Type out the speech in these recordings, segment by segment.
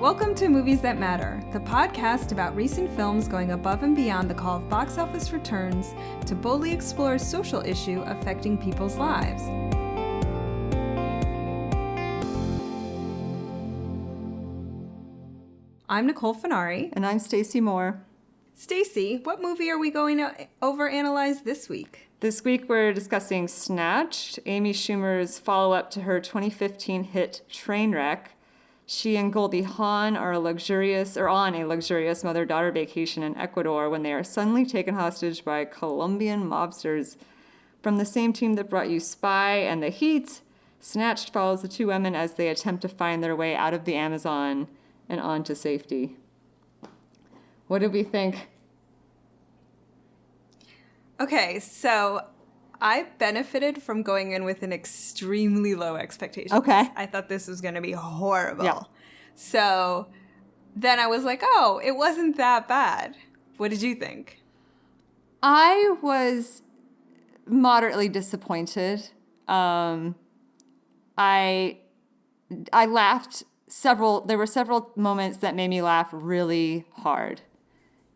Welcome to Movies That Matter, the podcast about recent films going above and beyond the call of box office returns to boldly explore a social issue affecting people's lives. I'm Nicole Finari. And I'm Stacy Moore. Stacy, what movie are we going to overanalyze this week? This week we're discussing Snatched, Amy Schumer's follow-up to her 2015 hit Trainwreck. She and Goldie Hawn are on a luxurious mother-daughter vacation in Ecuador when they are suddenly taken hostage by Colombian mobsters. From the same team that brought you Spy and The Heat, Snatched follows the two women as they attempt to find their way out of the Amazon and on to safety. What did we think? Okay, so I benefited from going in with an extremely low expectation. Okay. I thought this was going to be horrible. Yeah. So then I was like, oh, it wasn't that bad. What did you think? I was moderately disappointed. I laughed there were several moments that made me laugh really hard.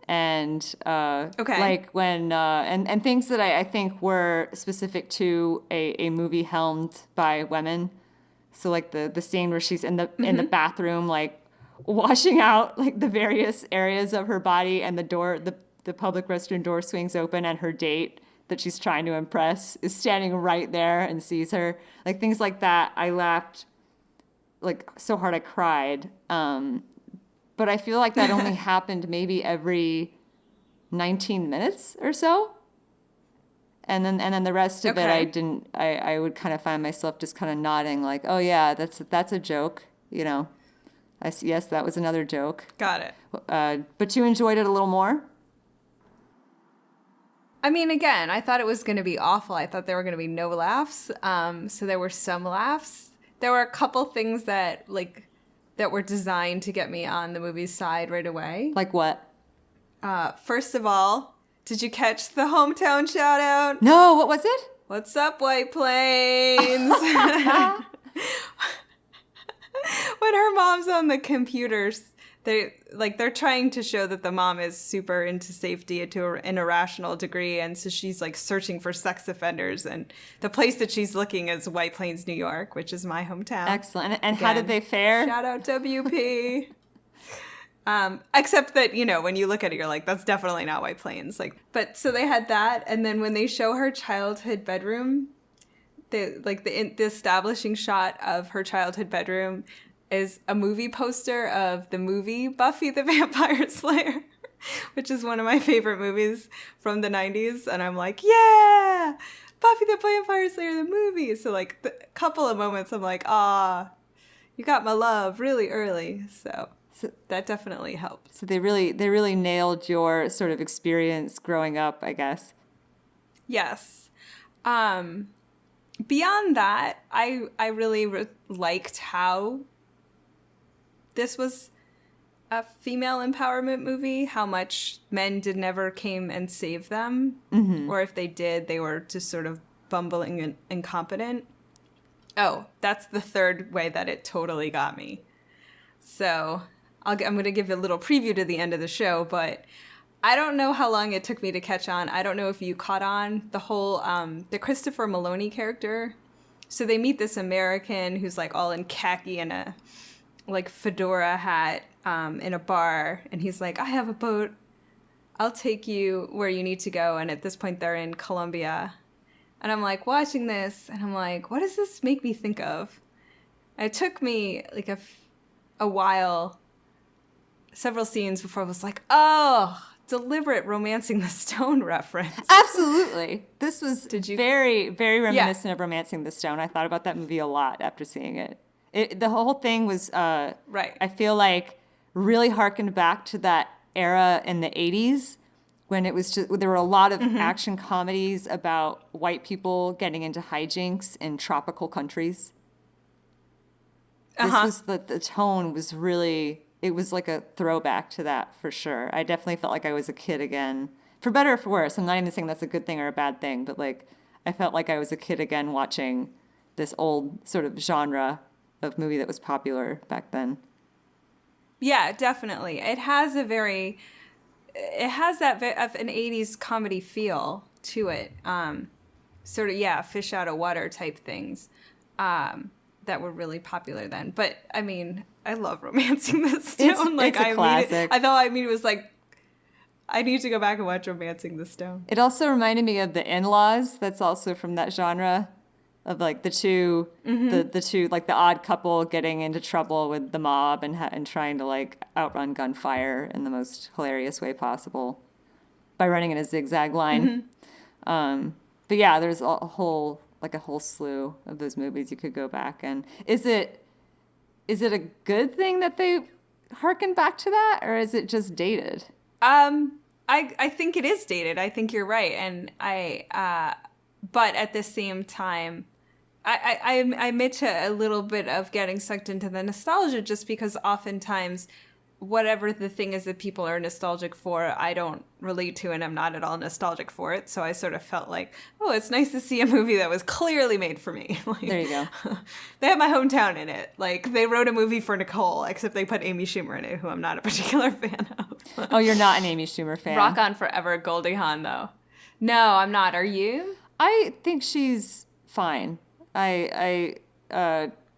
And like when and things that I think were specific to a movie helmed by women. So like the scene where she's in the bathroom, like washing out like the various areas of her body, and the public restroom door swings open, and her date that she's trying to impress is standing right there and sees her. Like things like that, I laughed like so hard I cried. But I feel like that only happened maybe every 19 minutes or so. And then the rest of it, I would kind of find myself just kind of nodding like, oh yeah, that's a joke, you know. Yes, that was another joke. Got it. But you enjoyed it a little more? I mean, again, I thought it was going to be awful. I thought there were going to be no laughs. So there were some laughs. There were a couple things that were designed to get me on the movie's side right away. Like what? First of all, did you catch the hometown shout out? No, what was it? What's up, White Plains? When her mom's on the computers, they're trying to show that the mom is super into safety to an irrational degree, and so she's like searching for sex offenders, and the place that she's looking is White Plains, New York, which is my hometown. Excellent. And again, how did they fare? Shout out WP. Except that, you know, when you look at it, you're like, that's definitely not White Plains. But so they had that, and then when they show her childhood bedroom, the establishing shot of her childhood bedroom is a movie poster of the movie Buffy the Vampire Slayer, which is one of my favorite movies from the 90s. And I'm like, yeah, Buffy the Vampire Slayer, the movie. So like a couple of moments I'm like, you got my love really early. So that definitely helped. So they really nailed your sort of experience growing up, I guess. Yes. Beyond that, I really liked how this was a female empowerment movie, how much men never came and saved them. Mm-hmm. Or if they did, they were just sort of bumbling and incompetent. Oh, that's the third way that it totally got me. So I'm going to give you a little preview to the end of the show, but I don't know how long it took me to catch on. I don't know if you caught on the whole, the Christopher Maloney character. So they meet this American who's like all in khaki and a like fedora hat in a bar. And he's like, I have a boat. I'll take you where you need to go. And at this point they're in Colombia. And I'm like watching this and I'm like, what does this make me think of? And it took me like a while, several scenes before I was like, oh, deliberate Romancing the Stone reference. Absolutely. This was very, very reminiscent of Romancing the Stone. I thought about that movie a lot after seeing it. The whole thing was, right. I feel like, really harkened back to that era in the 80s when it was there were a lot of action comedies about white people getting into hijinks in tropical countries. This was the tone was really... It was like a throwback to that for sure. I definitely felt like I was a kid again. For better or for worse. I'm not even saying that's a good thing or a bad thing, but like I felt like I was a kid again watching this old sort of genre of movie that was popular back then. Yeah, definitely. It has that of an 80s comedy feel to it. Sort of, yeah, fish out of water type things that were really popular then. But, I mean, I love Romancing the Stone. It's a classic. It was like, I need to go back and watch Romancing the Stone. It also reminded me of The In-Laws. That's also from that genre of like the two, like the odd couple getting into trouble with the mob and trying to like outrun gunfire in the most hilarious way possible by running in a zigzag line. But yeah, there's a whole slew of those movies you could go back and is it a good thing that they harken back to that, or is it just dated? I think it is dated. I think you're right, and but at the same time, I admit to a little bit of getting sucked into the nostalgia, just because oftentimes whatever the thing is that people are nostalgic for, I don't relate to, and I'm not at all nostalgic for it. So I sort of felt like, oh, it's nice to see a movie that was clearly made for me. Like, there you go. They have my hometown in it. Like, they wrote a movie for Nicole, except they put Amy Schumer in it, who I'm not a particular fan of. Oh, you're not an Amy Schumer fan? Rock on forever, Goldie Hawn, though. No, I'm not. Are you? I think she's fine. I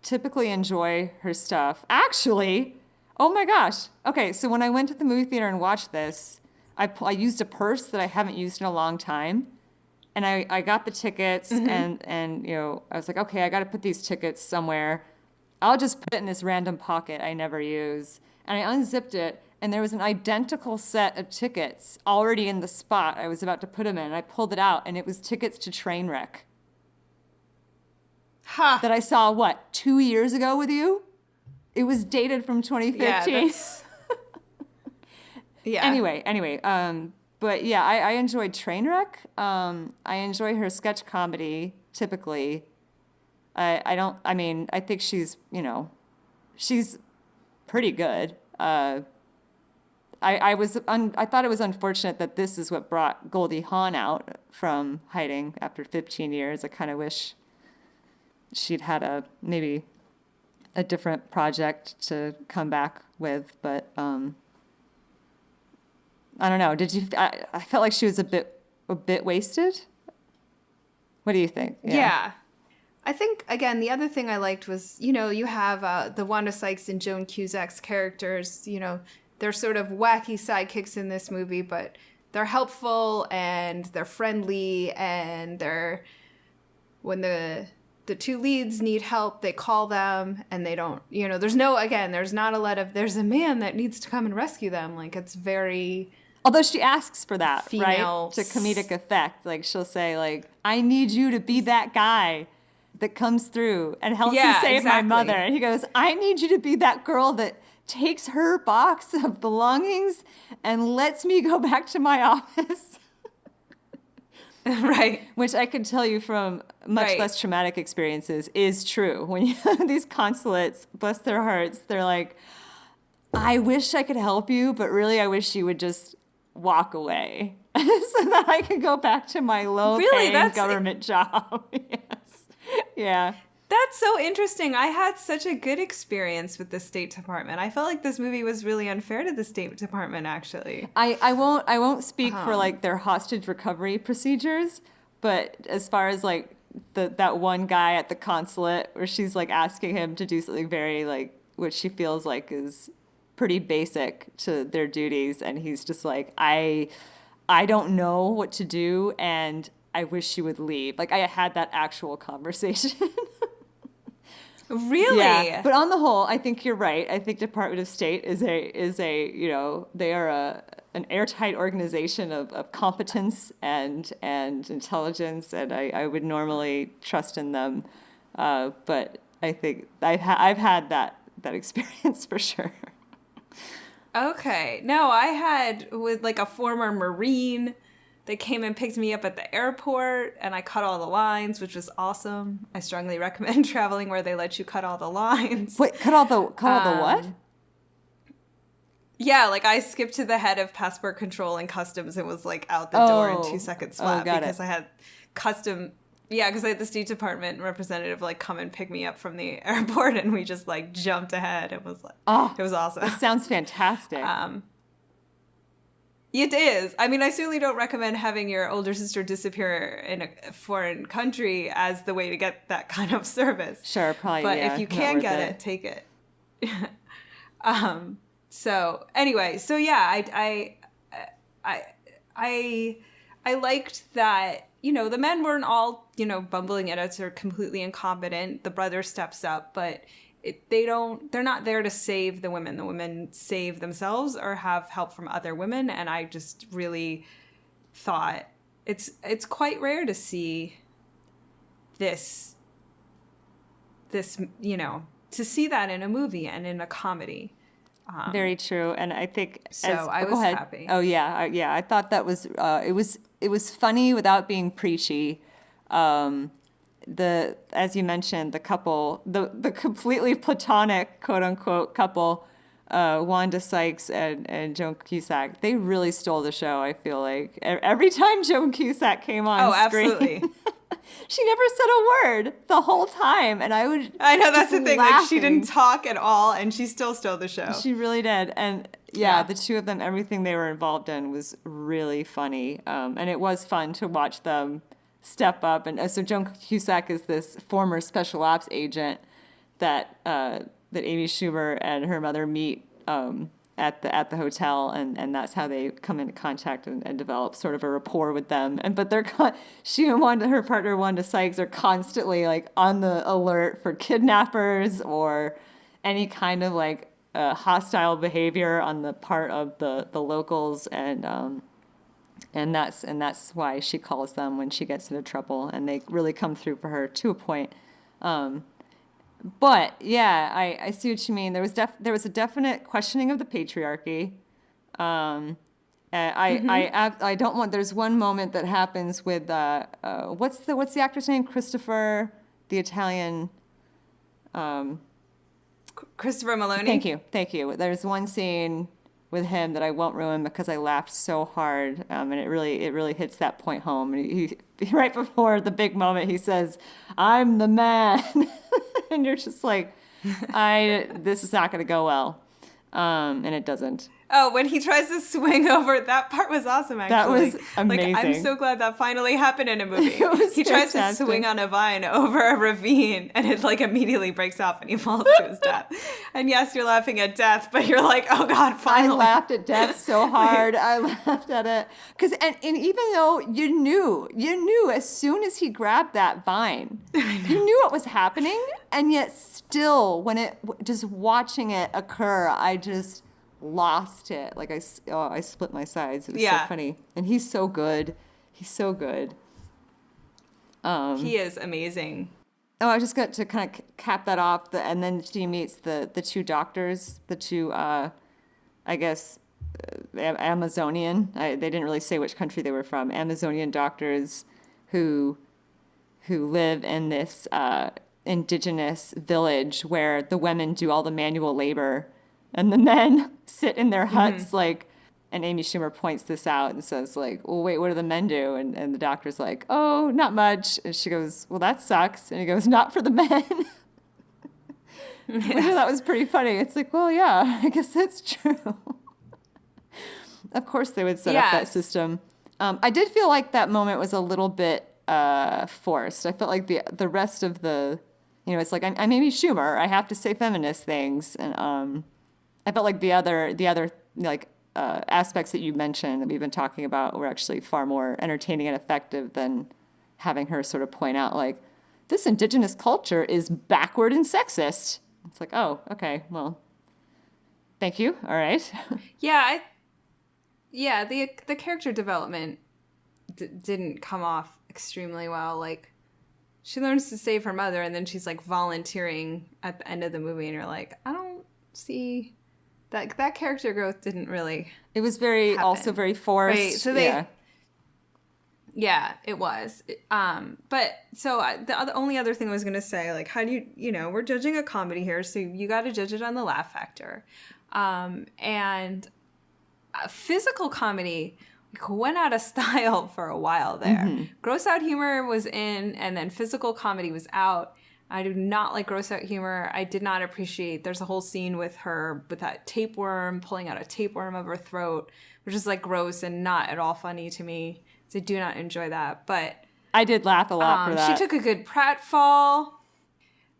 typically enjoy her stuff. Actually... Oh my gosh. Okay, so when I went to the movie theater and watched this, I used a purse that I haven't used in a long time. And I got the tickets and you know, I was like, okay, I got to put these tickets somewhere. I'll just put it in this random pocket I never use. And I unzipped it and there was an identical set of tickets already in the spot I was about to put them in. And I pulled it out and it was tickets to Trainwreck. Ha! That I saw, 2 years ago with you? It was dated from 2015. Yeah. Anyway. But yeah, I enjoyed Trainwreck. I enjoy her sketch comedy typically. I think she's pretty good. I thought it was unfortunate that this is what brought Goldie Hawn out from hiding after 15 years. I kind of wish she'd had maybe a different project to come back with, but I don't know. I felt like she was a bit wasted. What do you think? Yeah. I think, again, the other thing I liked was, you have the Wanda Sykes and Joan Cusack's characters, they're sort of wacky sidekicks in this movie, but they're helpful and they're friendly, and when the two leads need help, they call them, and they don't, there's not a lot of, there's a man that needs to come and rescue them. Like, it's very... Although she asks for that, female... right? To comedic effect. Like, she'll say, like, I need you to be that guy that comes through and helps me save my mother. And he goes, I need you to be that girl that takes her box of belongings and lets me go back to my office. Right. Which I can tell you from much less traumatic experiences is true. When these consulates, bless their hearts, they're like, I wish I could help you, but really I wish you would just walk away so that I could go back to my low-paying government job. Yes. Yeah. That's so interesting. I had such a good experience with the State Department. I felt like this movie was really unfair to the State Department, actually. I won't speak for like their hostage recovery procedures, but as far as like that one guy at the consulate where she's like asking him to do something very like what she feels like is pretty basic to their duties, and he's just like, I don't know what to do, and I wish she would leave. Like, I had that actual conversation. Really? Yeah. But on the whole, I think you're right. I think Department of State is a they are an airtight organization of competence and intelligence, and I would normally trust in them. But I think I've had that experience for sure. Okay. No, I had with like a former Marine. They came and picked me up at the airport, and I cut all the lines, which was awesome. I strongly recommend traveling where they let you cut all the lines. Wait, cut all the what? Yeah, like I skipped to the head of passport control and customs and was like out the door in 2 seconds flat because I had Yeah, because I had the State Department representative like come and pick me up from the airport, and we just like jumped ahead. It was like, it was awesome. That sounds fantastic. It is. I mean, I certainly don't recommend having your older sister disappear in a foreign country as the way to get that kind of service. Sure, probably. But if you can get it, take it. So anyway, so yeah, I liked that, you know, the men weren't all, you know, bumbling idiots or completely incompetent. The brother steps up, but they're not there to save the women. The women save themselves or have help from other women. And I just really thought it's quite rare to see this, you know, to see that in a movie and in a comedy. Very true. And I think I was happy. Oh yeah. Yeah. I thought that was, it was funny without being preachy. As you mentioned, the couple, the completely platonic, quote unquote, couple, Wanda Sykes and Joan Cusack, they really stole the show. I feel like every time Joan Cusack came on screen, absolutely. She never said a word the whole time, and I know that's the thing. Like, she didn't talk at all, and she still stole the show. She really did, and yeah, the two of them, everything they were involved in was really funny, and it was fun to watch them step up. And so Joan Cusack is this former special ops agent that Amy Schumer and her mother meet at the hotel, and that's how they come into contact and develop sort of a rapport with them. But she and her partner Wanda Sykes are constantly like on the alert for kidnappers or any kind of like hostile behavior on the part of the locals, and that's why she calls them when she gets into trouble, and they really come through for her to a point. But yeah, I see what you mean. There was a definite questioning of the patriarchy. I don't want. There's one moment that happens with what's the actor's name? Christopher, the Italian. Christopher Maloney. Thank you. There's one scene with him that I won't ruin because I laughed so hard, and it really hits that point home. And he right before the big moment, he says, "I'm the man," and you're just like, this is not going to go well, and it doesn't. Oh, when he tries to swing over, that part was awesome, actually. That was amazing. Like, I'm so glad that finally happened in a movie. He tries to swing on a vine over a ravine, and it, like, immediately breaks off, and he falls to his death. And yes, you're laughing at death, but you're like, oh, God, finally. I laughed at death so hard. I laughed at it. And even though you knew as soon as he grabbed that vine, you knew what was happening, and yet still, just watching it occur, I just lost it. Like I split my sides. It was so funny, and he's so good. He is amazing. Oh, I just got to kind of cap that off. And then she meets the two doctors, the two I guess Amazonian. They didn't really say which country they were from. Amazonian doctors who live in this indigenous village where the women do all the manual labor. And the men sit in their huts, and Amy Schumer points this out and says, like, well, wait, what do the men do? And the doctor's like, oh, not much. And she goes, well, that sucks. And he goes, not for the men. Which I thought was pretty funny. It's like, well, yeah, I guess that's true. Of course they would set up that system. I did feel like that moment was a little bit forced. I felt like the rest of the, it's like, I'm Amy Schumer. I have to say feminist things. And I felt like the other aspects that you mentioned that we've been talking about were actually far more entertaining and effective than having her sort of point out, like, this indigenous culture is backward and sexist. It's like, oh, okay, well, thank you. All right. Yeah, the character development didn't come off extremely well. Like, she learns to save her mother, and then she's like volunteering at the end of the movie, and you're like, I don't see that character growth didn't really. It was also very forced. Right. So it was. But so the only other thing I was gonna say, like, how do we're judging a comedy here, so you got to judge it on the laugh factor, and physical comedy went out of style for a while there. Gross out humor was in, and then physical comedy was out. I do not like gross out humor. I did not appreciate, there's a whole scene with her with that tapeworm, pulling out a tapeworm of her throat, which is like gross and not at all funny to me. So I do not enjoy that. But I did laugh a lot for that. She took a good pratfall.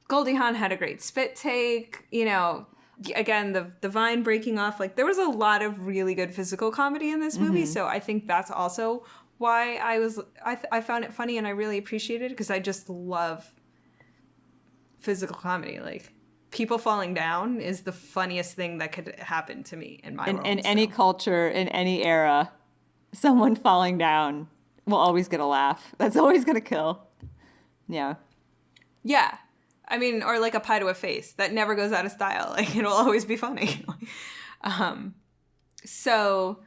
Goldie Hawn had a great spit take. You know, again, the vine breaking off. Like, there was a lot of really good physical comedy in this movie. So I think that's also why I found it funny and I really appreciated it, because I just love physical comedy. Like, people falling down is the funniest thing that could happen to me in my world. In any culture, in any era, someone falling down will always get a laugh. That's always going to kill. Yeah. Yeah. I mean, or like a pie to a face. That never goes out of style. Like, it'll always be funny. So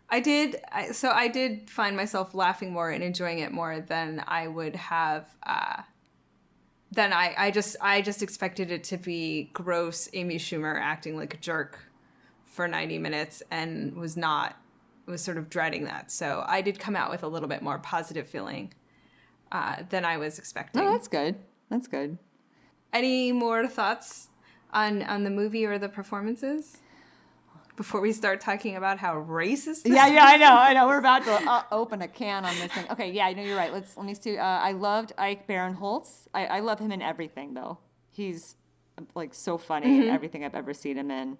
I did find myself laughing more and enjoying it more than I would have. Then I just expected it to be gross Amy Schumer acting like a jerk for 90 minutes and was sort of dreading that. So I did come out with a little bit more positive feeling than I was expecting. Oh, that's good. That's good. Any more thoughts on the movie or the performances before we start talking about how racist this is? I know. We're about to open a can on this thing. Okay, yeah, I know you're right. Let me see. I loved Ike Barinholtz. I love him in everything, though. He's like so funny in everything I've ever seen him in.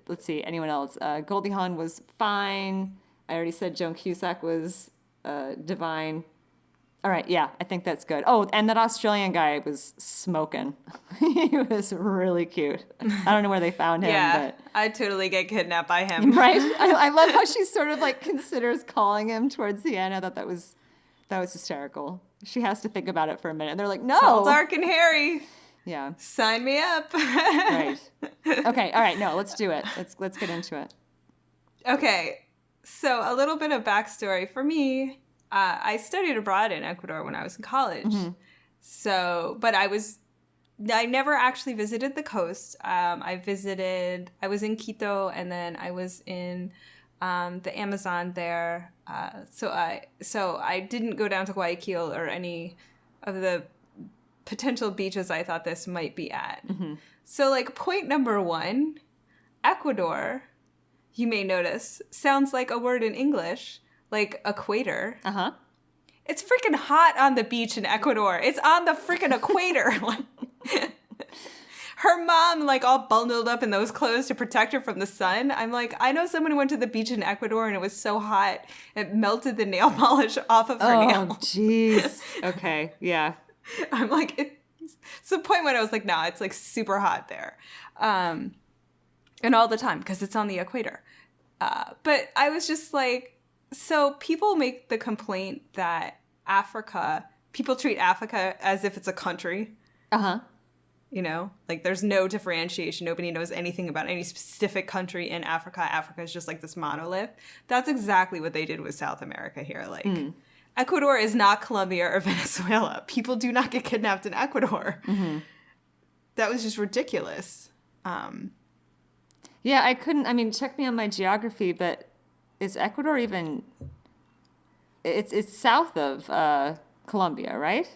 Let's see, anyone else? Goldie Hawn was fine. I already said Joan Cusack was divine. All right, yeah, I think that's good. Oh, and that Australian guy was smoking. He was really cute. I don't know where they found him. Yeah, but I'd totally get kidnapped by him. Right? I love how she sort of like considers calling him towards the end. I thought that was hysterical. She has to think about it for a minute. And they're like, no. It's all dark and hairy. Yeah. Sign me up. Right. Okay, all right, no, let's do it. Let's get into it. Okay, so a little bit of backstory for me. I studied abroad in Ecuador when I was in college. So, but I never actually visited the coast. I was in Quito, and then I was in the Amazon there. So I didn't go down to Guayaquil or any of the potential beaches I thought this might be at. So, like, point number one, Ecuador, you may notice, sounds like a word in English. Like equator. It's freaking hot on the beach in Ecuador. It's on the freaking equator. Her mom, like, all bundled up in those clothes to protect her from the sun. I'm like, I know someone who went to the beach in Ecuador and it was so hot it melted the nail polish off of her nail. Oh, jeez. Okay, yeah. I'm like, it's the point when I was like, nah, it's like super hot there, and all the time because it's on the equator. But I was just like. So people make the complaint that people treat Africa as if it's a country. You know, like there's no differentiation. Nobody knows anything about any specific country in Africa. Africa is just like this monolith. That's exactly what they did with South America here. Like Ecuador is not Colombia or Venezuela. People do not get kidnapped in Ecuador. That was just ridiculous. Yeah, check me on my geography, but is Ecuador even? It's south of Colombia, right?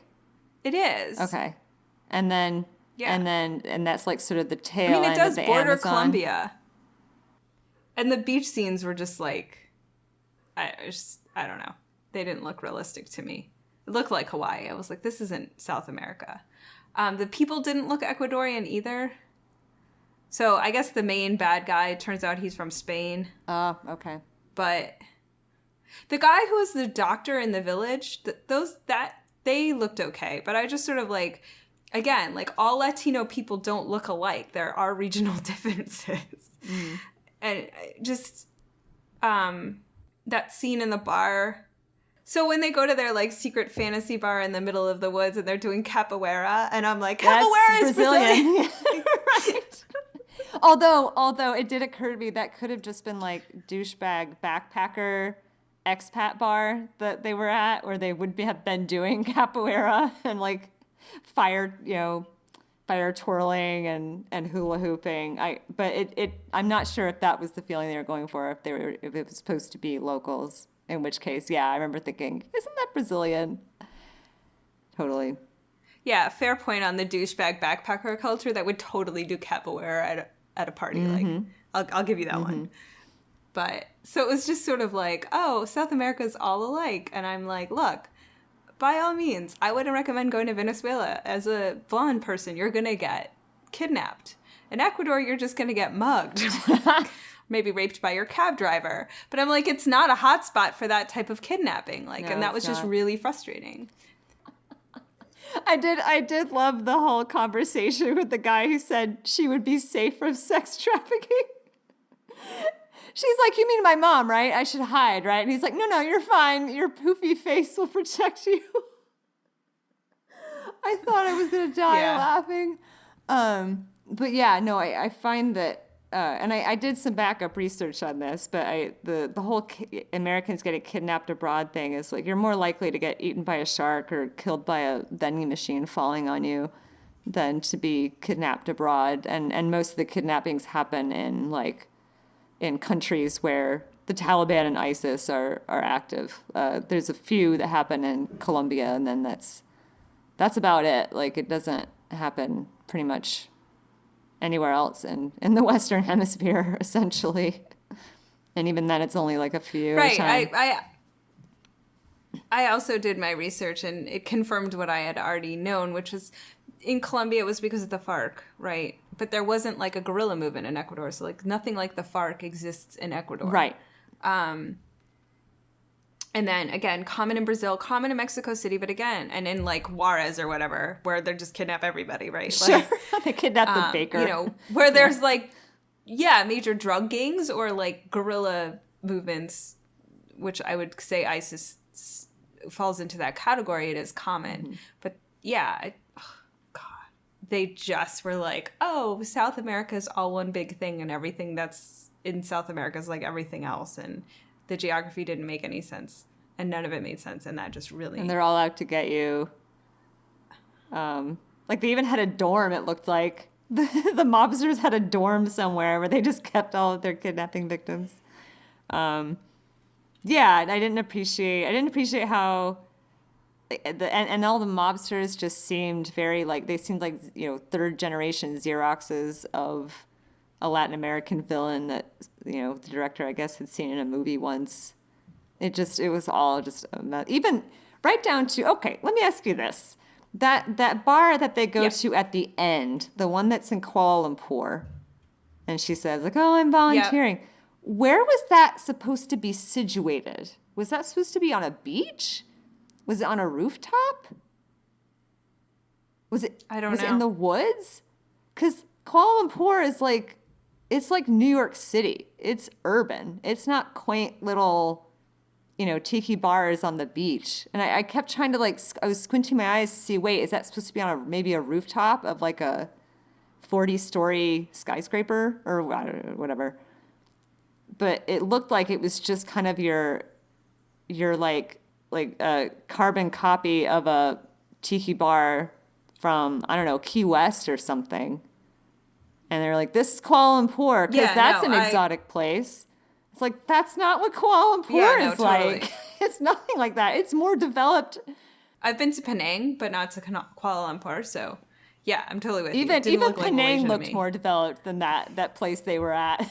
It is. Okay, and then and that's like sort of the tail. I mean, it does end of the border Amazon. Colombia, and the beach scenes were just like, I don't know. They didn't look realistic to me. It looked like Hawaii. I was like, this isn't South America. The people didn't look Ecuadorian either. So I guess the main bad guy, turns out he's from Spain. Oh, okay. But the guy who was the doctor in the village, they looked okay. But I just sort of like, again, like all Latino people don't look alike. There are regional differences. And just that scene in the bar. So when they go to their like secret fantasy bar in the middle of the woods and they're doing capoeira, and I'm like, capoeira is Brazilian. Right. Although it did occur to me that could have just been like douchebag backpacker expat bar that they were at, where they would have been doing capoeira and like fire campfire twirling and hula hooping. I'm not sure if that was the feeling they were going for, if it was supposed to be locals. In which case, yeah, I remember thinking, isn't that Brazilian? Totally. Yeah, fair point on the douchebag backpacker culture that would totally do capoeira at a party. Mm-hmm. Like, I'll give you that one. But so it was just sort of like, oh, South America's all alike, and I'm like, look. By all means, I wouldn't recommend going to Venezuela. As a blonde person, you're going to get kidnapped. In Ecuador, you're just going to get mugged. Maybe raped by your cab driver. But I'm like, it's not a hot spot for that type of kidnapping. Like, no, and that was just really frustrating. I did love the whole conversation with the guy who said she would be safe from sex trafficking. She's like, you mean my mom, right? I should hide, right? And he's like, no, you're fine. Your poofy face will protect you. I thought I was going to die laughing. But yeah, no, I find that, and I did some backup research on this, but the whole Americans getting kidnapped abroad thing is like, you're more likely to get eaten by a shark or killed by a vending machine falling on you than to be kidnapped abroad. And most of the kidnappings happen in countries where the Taliban and ISIS are active. There's a few that happen in Colombia, and then that's about it. Like, it doesn't happen pretty much anywhere else in the Western Hemisphere, essentially. And even then, it's only like a few at a time. I also did my research, and it confirmed what I had already known, which was in Colombia, it was because of the FARC, right? But there wasn't like a guerrilla movement in Ecuador. So like nothing like the FARC exists in Ecuador. Right. And then again, common in Brazil, common in Mexico City, but again, and in like Juarez or whatever, where they just kidnap everybody, right? Sure. Like, they kidnap the baker. You know, where there's like, major drug gangs or like guerrilla movements, which I would say ISIS falls into that category. It is common. Mm-hmm. But yeah, they just were like, oh, South America is all one big thing, and everything that's in South America is like everything else. And the geography didn't make any sense, and none of it made sense. And that just really... And they're all out to get you. Like, they even had a dorm, it looked like. The mobsters had a dorm somewhere where they just kept all of their kidnapping victims. Yeah, I didn't appreciate how... And all the mobsters just seemed very they seemed like, third generation Xeroxes of a Latin American villain that, the director, I guess, had seen in a movie once. It was all just a mess. Even right down to, okay, let me ask you this. That bar that they go to at the end, the one that's in Kuala Lumpur, and she says, like, oh, I'm volunteering. Yep. Where was that supposed to be situated? Was that supposed to be on a beach? Was it on a rooftop? Was it? I don't know. Was it in the woods? Because Kuala Lumpur is it's like New York City. It's urban. It's not quaint little, tiki bars on the beach. And I kept trying to I was squinting my eyes to see, wait, is that supposed to be on maybe a rooftop of like a 40-story skyscraper or whatever? But it looked like it was just kind of your like a carbon copy of a tiki bar from, I don't know, Key West or something. And they're like, this is Kuala Lumpur, because that's an exotic place. It's like, that's not what Kuala Lumpur is like. It's nothing like that. It's more developed. I've been to Penang, but not to Kuala Lumpur, so yeah, I'm totally with you. Even Penang looked more developed than that place they were at in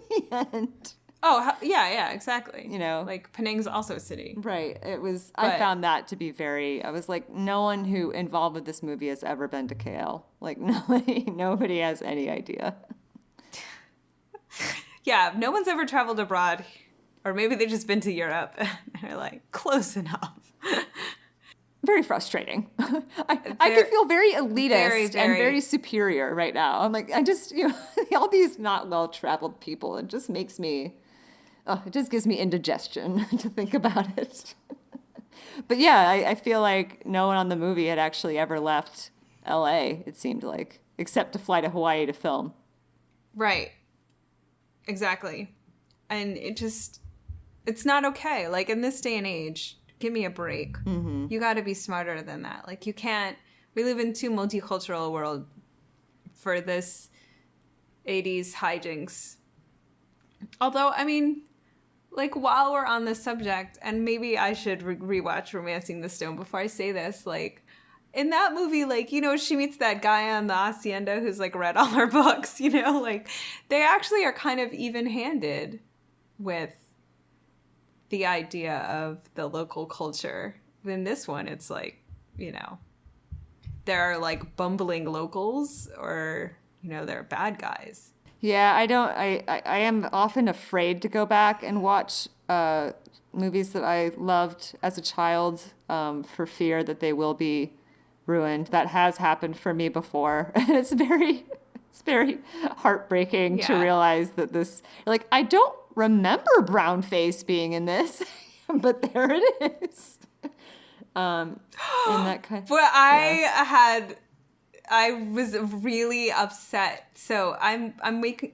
the end. Oh, yeah, exactly. Like Penang's also a city. Right. I found that to be I was like, no one who involved with this movie has ever been to KL. Like, nobody has any idea. Yeah, no one's ever traveled abroad. Or maybe they've just been to Europe. And they're like, close enough. Very frustrating. I could feel very elitist and very superior right now. I'm like, I just, all these not well-traveled people, it just makes me... it just gives me indigestion to think about it. But yeah, I feel like no one on the movie had actually ever left LA, it seemed like, except to fly to Hawaii to film. Right. Exactly. And it's not okay. Like, in this day and age, give me a break. Mm-hmm. You got to be smarter than that. Like, you can't, we live in too multicultural world for this 80s hijinks. Although, I mean, like, while we're on this subject, and maybe I should rewatch Romancing the Stone before I say this, like, in that movie, like, you know, she meets that guy on the hacienda who's, like, read all her books, you know? Like, they actually are kind of even-handed with the idea of the local culture. In this one, it's like, you know, there are, like, bumbling locals or, you know, they're bad guys. Yeah, I am often afraid to go back and watch movies that I loved as a child for fear that they will be ruined. That has happened for me before. It's very heartbreaking to realize that this, like, I don't remember Brownface being in this, but there it is. And that kind. But I was really upset. So I'm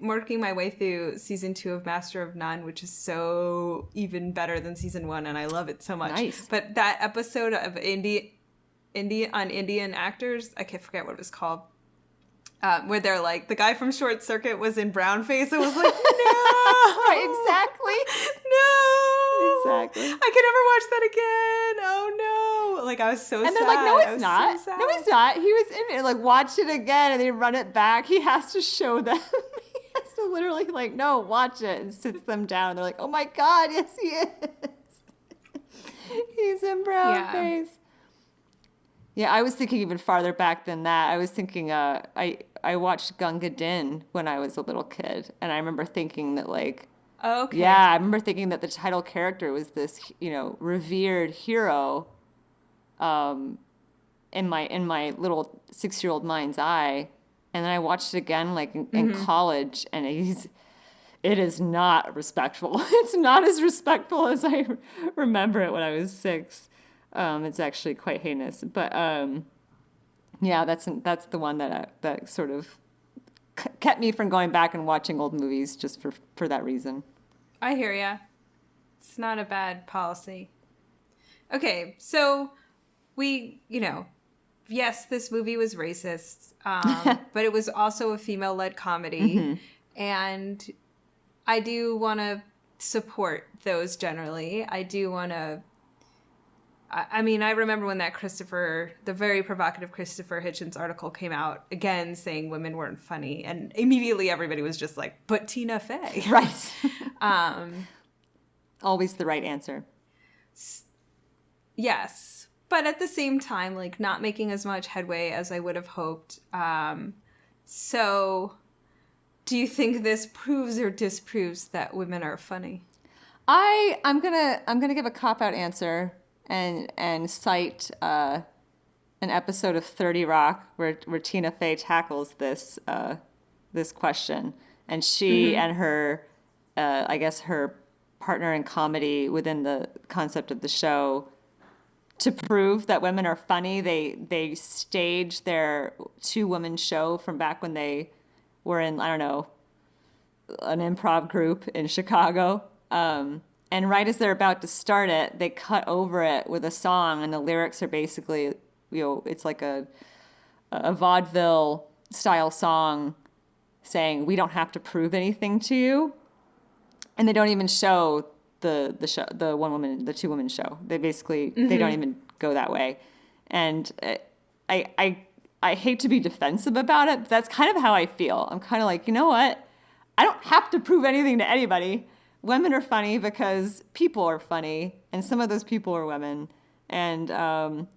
working my way through season 2 of Master of None, which is so even better than season 1, and I love it so much. Nice. But that episode of Indian actors, I can't forget what it was called, where they're like, the guy from Short Circuit was in brownface. I was like, no, exactly, no, exactly. I can never watch that again. Oh no! Like, I was so sad. And they're like, no, it's not. So no, he's not. He was in it. Like, watch it again, and they run it back. He has to show them. He has to literally, like, no, watch it, and sits them down. They're like, oh my god, yes, he is. He's in brownface. Yeah, I was thinking even farther back than that. I was thinking, I watched Gangadin when I was a little kid, and I remember thinking that, like, okay. Yeah, I remember thinking that the title character was this, you know, revered hero, in my little 6-year-old mind's eye, and then I watched it again, like in college, and it is not respectful. It's not as respectful as I remember it when I was 6. It's actually quite heinous, but yeah, that's the one that sort of kept me from going back and watching old movies just for that reason. I hear ya. It's not a bad policy. Okay, so we, you know, yes, this movie was racist, but it was also a female-led comedy, and I do want to support those generally. I do want to. I mean, I remember when the very provocative Christopher Hitchens article came out, again, saying women weren't funny. And immediately everybody was just like, but Tina Fey. Right. Always the right answer. Yes. But at the same time, like, not making as much headway as I would have hoped. So do you think this proves or disproves that women are funny? I'm gonna give a cop-out answer. And cite an episode of 30 Rock where Tina Fey tackles this question, and she and her I guess her partner in comedy within the concept of the show, to prove that women are funny, they stage their 2-woman show from back when they were in, I don't know, an improv group in Chicago. And right as they're about to start it, they cut over it with a song, and the lyrics are basically, you know, it's like a vaudeville style song saying, "We don't have to prove anything to you," and they don't even show the 2-woman show. They basically they don't even go that way, and I hate to be defensive about it, but that's kind of how I feel. I'm kind of like, you know what? I don't have to prove anything to anybody. Women are funny because people are funny, and some of those people are women. And am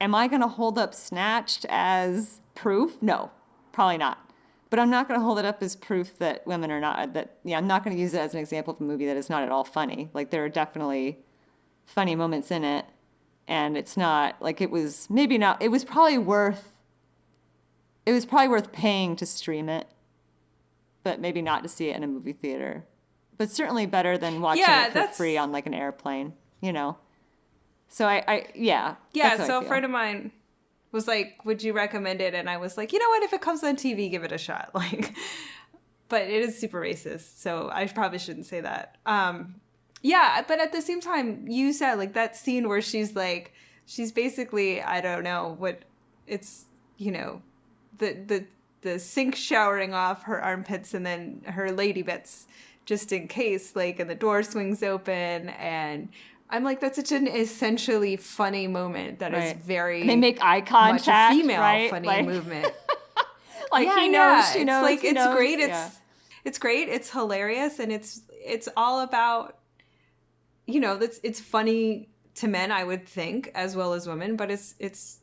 I going to hold up Snatched as proof? No, probably not. But I'm not going to hold it up as proof that women are not, I'm not going to use it as an example of a movie that is not at all funny. Like, there are definitely funny moments in it, and it's not, like, it was probably worth paying to stream it, but maybe not to see it in a movie theater. But certainly better than watching it for free on, like, an airplane, you know? So Yeah, so a friend of mine was like, would you recommend it? And I was like, you know what? If it comes on TV, give it a shot. Like, but it is super racist, so I probably shouldn't say that. Yeah, but at the same time, you said, like, that scene where she's basically, I don't know what it's, you know, the the sink showering off her armpits and then her lady bits just in case, like, and the door swings open, and I'm like, that's such an essentially funny moment that is very and they make eye contact, much a female right? funny like, movement. like he knows, she knows, like, he it's knows. great. Yeah. It's great. It's hilarious, and it's all about, you know, it's funny to men, I would think, as well as women, but it's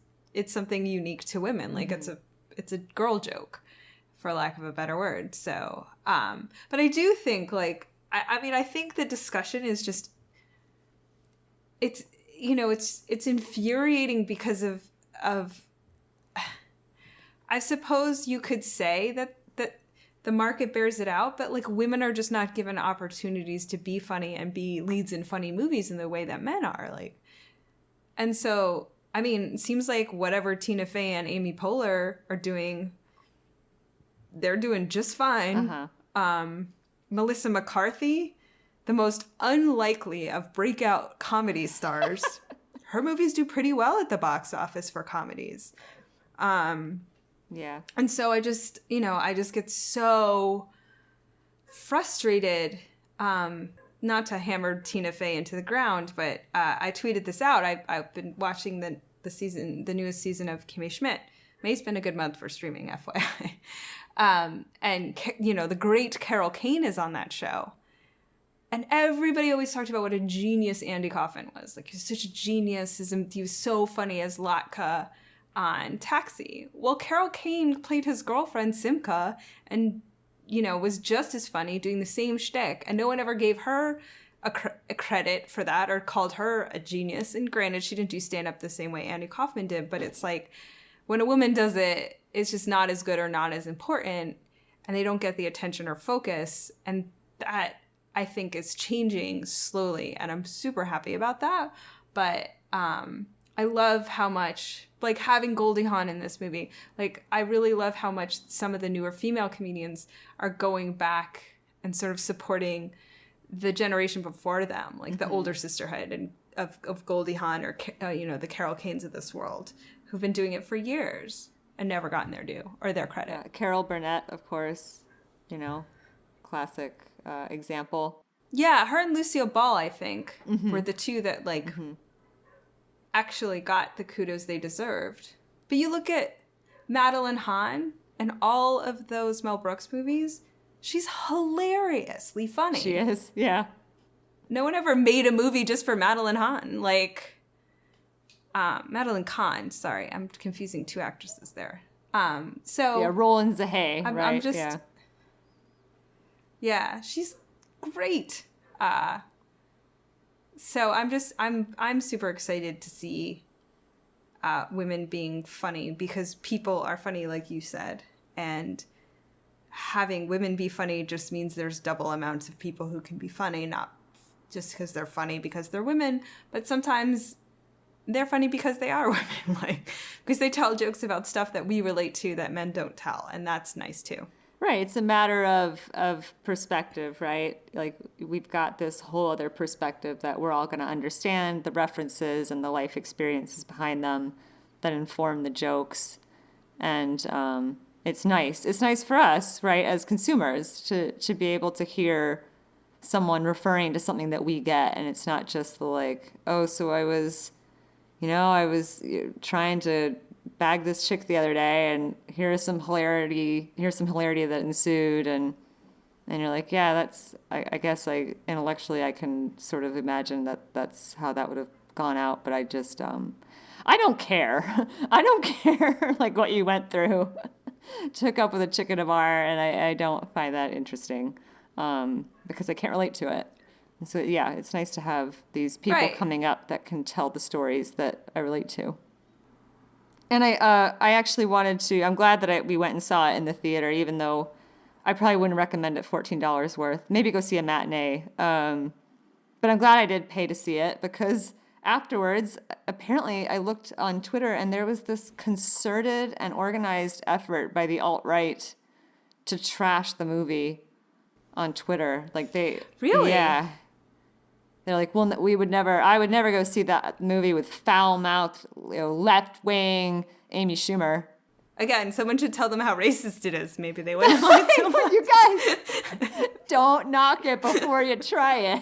something unique to women. Like, it's a girl joke, for lack of a better word. So, but I do think, like, I mean, I think the discussion is just, it's, you know, it's infuriating because of I suppose you could say that the market bears it out, but, like, women are just not given opportunities to be funny and be leads in funny movies in the way that men are, like. And so, I mean, it seems like whatever Tina Fey and Amy Poehler are doing, they're doing just fine. Melissa McCarthy, the most unlikely of breakout comedy stars, her movies do pretty well at the box office for comedies. Yeah. And so I just get so frustrated, not to hammer Tina Fey into the ground, but I tweeted this out. I've been watching the newest season of Kimmy Schmidt. May's been a good month for streaming, FYI. And, you know, the great Carol Kane is on that show. And everybody always talked about what a genius Andy Kaufman was. Like, he's such a genius. He was so funny as Latka on Taxi. Well, Carol Kane played his girlfriend, Simca, and, you know, was just as funny, doing the same shtick. And no one ever gave her a credit for that or called her a genius. And granted, she didn't do stand-up the same way Andy Kaufman did, but it's like, when a woman does it, it's just not as good or not as important, and they don't get the attention or focus. And that, I think, is changing slowly, and I'm super happy about that. But I love how much, like, having Goldie Hawn in this movie, like, I really love how much some of the newer female comedians are going back and sort of supporting the generation before them, like the older sisterhood and of Goldie Hawn or, you know, the Carol Kanes of this world, who've been doing it for years and never gotten their due or their credit. Yeah, Carol Burnett, of course, you know, classic example. Yeah, her and Lucille Ball, I think, were the two that, like, actually got the kudos they deserved. But you look at Madeline Hahn and all of those Mel Brooks movies, she's hilariously funny. She is, yeah. No one ever made a movie just for Madeline Hahn. Like, Madeline Kahn, sorry, I'm confusing two actresses there. So yeah, Roland Zahay, right? I'm just, yeah, she's great. So I'm super excited to see women being funny, because people are funny, like you said, and having women be funny just means there's double amounts of people who can be funny, not just because they're funny because they're women, but sometimes they're funny because they are women, like, because they tell jokes about stuff that we relate to that men don't tell, and that's nice too. Right. It's a matter of perspective, right? Like, we've got this whole other perspective that we're all going to understand, the references and the life experiences behind them that inform the jokes. And it's nice. It's nice for us, right, as consumers, to be able to hear someone referring to something that we get. And it's not just the, like, oh, so I was trying to bag this chick the other day, and here's some hilarity that ensued, and you're like, yeah, that's, I guess intellectually I can sort of imagine that's how that would have gone out, but I just I don't care. I don't care like what you went through to hook up with a chick in a bar, and I don't find that interesting because I can't relate to it. And so yeah, it's nice to have these people coming up that can tell the stories that I relate to. And I actually wanted to, I'm glad that we went and saw it in the theater, even though I probably wouldn't recommend it $14 worth. Maybe go see a matinee. But I'm glad I did pay to see it, because afterwards, apparently I looked on Twitter and there was this concerted and organized effort by the alt-right to trash the movie on Twitter. Like, they... Really? Yeah. They're like, well, I would never go see that movie with foul-mouthed, left-wing Amy Schumer. Again, someone should tell them how racist it is. Maybe they wouldn't like so much. You guys, don't knock it before you try it.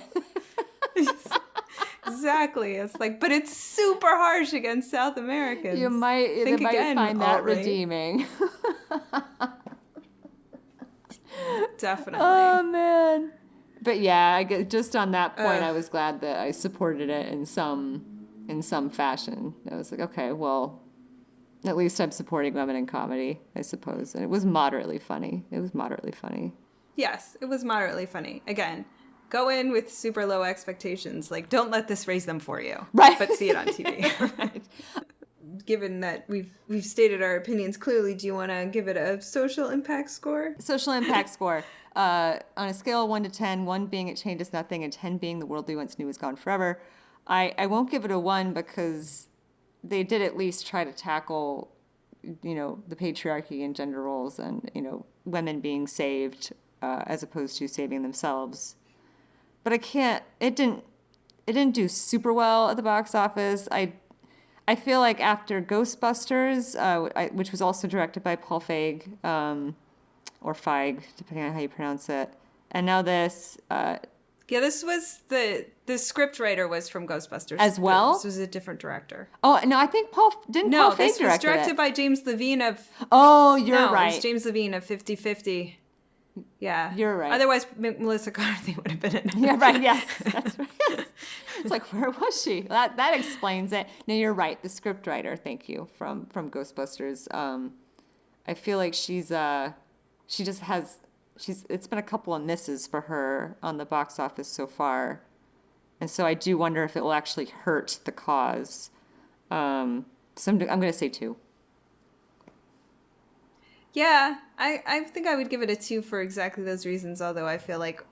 Exactly. It's like, but it's super harsh against South Americans. They might find that redeeming. Definitely. Oh, man. But yeah, just on that point, I was glad that I supported it in some fashion. I was like, okay, well, at least I'm supporting women in comedy, I suppose. And it was moderately funny. Yes, it was moderately funny. Again, go in with super low expectations. Like, don't let this raise them for you. Right. But see it on TV. Right. Given that we've stated our opinions clearly, do you want to give it a social impact score? Social impact score. On a scale of 1 to 10, 1 being it changes nothing and 10 being the world we once knew is gone forever, I won't give it a 1 because they did at least try to tackle, the patriarchy and gender roles and, women being saved as opposed to saving themselves. But it didn't do super well at the box office. I feel like after Ghostbusters, which was also directed by Paul Feig, or Feig, depending on how you pronounce it, and now this. This was the script writer was from Ghostbusters as well. This was a different director. Oh no, I think Paul Feig directed it. No, this was directed by James Levine of. Oh, you're right. It was James Levine of 50/50. Yeah, you're right. Otherwise, Melissa McCarthy would have been in it. Yeah, right. Yes, that's right. It's like, where was she? That explains it. No, you're right. The scriptwriter, thank you, from Ghostbusters. I feel like it's been a couple of misses for her on the box office so far, and so I do wonder if it will actually hurt the cause. So I'm going to say 2. Yeah, I think I would give it a 2 for exactly those reasons. Although I feel like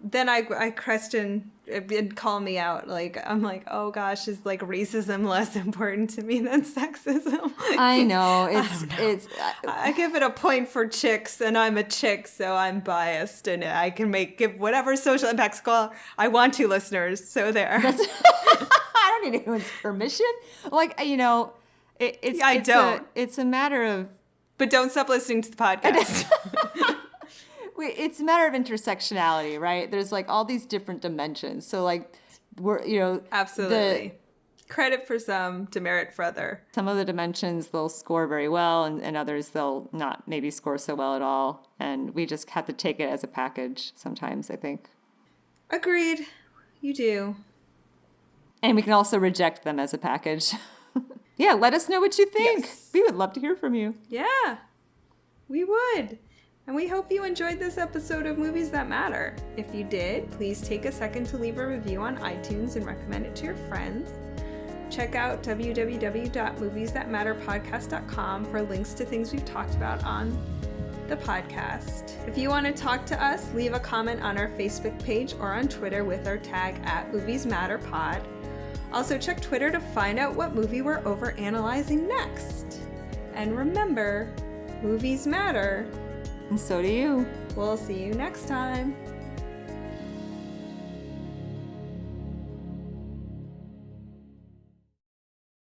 then I question and call me out. Like I'm like, oh gosh, is like racism less important to me than sexism? I know it's. I give it a point for chicks, and I'm a chick, so I'm biased, and I can give whatever social impact score I want to, listeners. So there. I don't need anyone's permission. Like It's a matter of. But don't stop listening to the podcast. It's a matter of intersectionality, right? There's like all these different dimensions. So like absolutely credit for some, demerit for other. Some of the dimensions they'll score very well, and others they'll not maybe score so well at all. And we just have to take it as a package sometimes, I think. Agreed. You do. And we can also reject them as a package. Yeah, let us know what you think. Yes. We would love to hear from you. Yeah, we would. And we hope you enjoyed this episode of Movies That Matter. If you did, please take a second to leave a review on iTunes and recommend it to your friends. Check out www.moviesthatmatterpodcast.com for links to things we've talked about on the podcast. If you want to talk to us, leave a comment on our Facebook page or on Twitter with our tag @MoviesMatterPod. Also, check Twitter to find out what movie we're overanalyzing next. And remember, movies matter. And so do you. We'll see you next time.